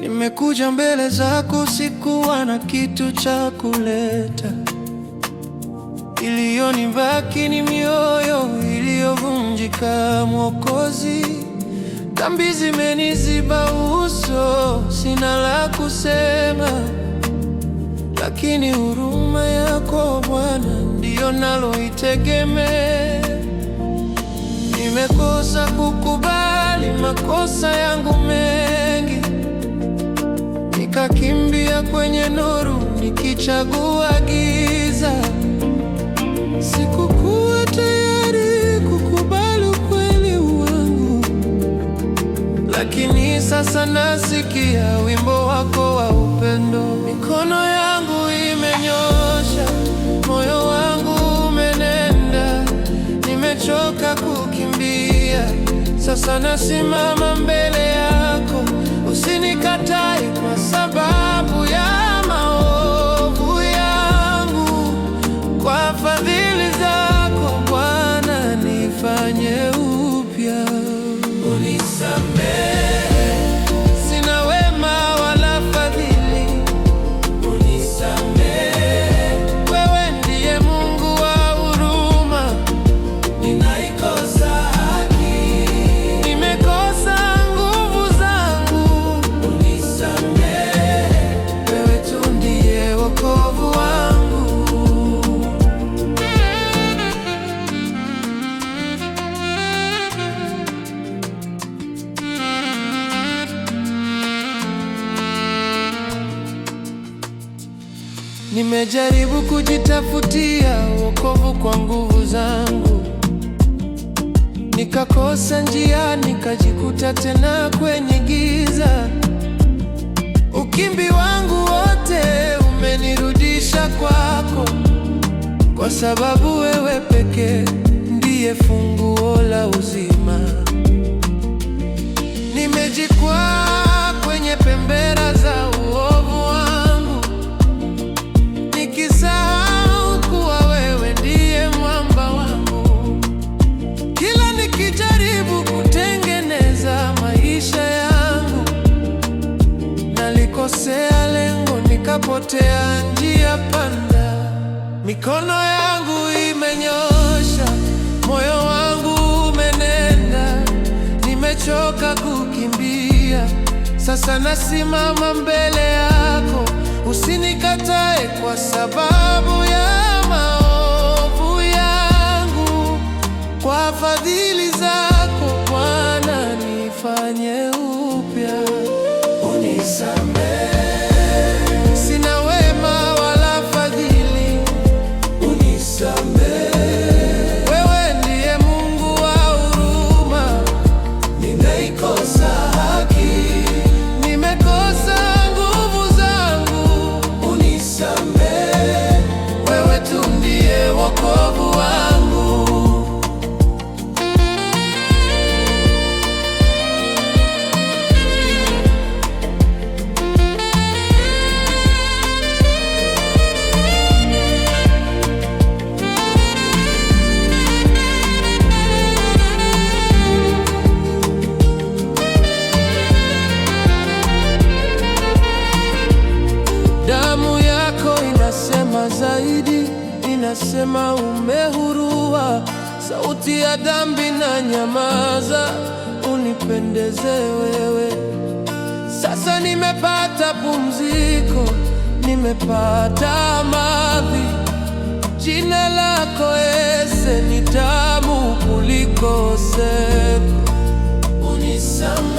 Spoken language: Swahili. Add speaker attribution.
Speaker 1: Nimekuja mbele zako, sikuwa na kitu cha kuleta. Iliyonibaki ni mioyo iliyovunjika, Mwokozi. Dhambi zimeniziba uso, sina la kusema, lakini huruma yako Bwana ndiyo naloitegemea. Nimekosa kukubali makosa yangu mengi, nikakimbia kwenye nuru nikichagua giza. Sikukuwa tayari kukubali ukweli wangu, lakini sasa nasikia wimbo wako wa upendo. Mikono yangu imenyosha, moyo wangu umenenda, nimechoka kukimbia, sasa nasimama mbele yako. Usinikatae kwa sababu ya maovu yangu, kwa fadhili zako Bwana nifanye upya. Unisamehe, sina wema wala fadhili. Unisamehe, wewe ndiye Mungu wa huruma. Ninaikosa haki, nimekosa nguvu zangu. Unisamehe, wewe tu ndiye wokovu wangu. Nimejaribu kujitafutia wokovu kwa nguvu zangu, nikakosa njia, nikajikuta tena kwenye giza. Ukimbi wangu wote umenirudisha kwako, kwa sababu wewe pekee ndiye funguo la uzima. Nimejikwaa kwenye pembera za uovu wangu, nikisahau kuwa wewe ndiye mwamba wangu. Kila nikijaribu kutengeneza maisha yangu, nalikosea lengo, nikapotea njia panda. Mikono yangu imenyosha, moyo wangu umenenda, nimechoka kukimbia, sasa nasimama mbele yako. Usinikatae kwa sababu ya maovu yangu, kwa fadhili zako Bwana nifanye upya. Unisamehe, sina wema wala fadhili. Unisamehe, wewe ndiye Mungu wa huruma. Nimeikosa haki, nimekosa nguvu zangu. Unisamehe, wewe tu ndiye wokovu wangu. Damu yako inasema zaidi, inasema umehurua. Sauti ya dhambi na nyamaza, unipendeze wewe. Sasa nimepata pumziko, nimepata amani. Jina lako Yesu ni tamu kuliko seko. Unisamehe.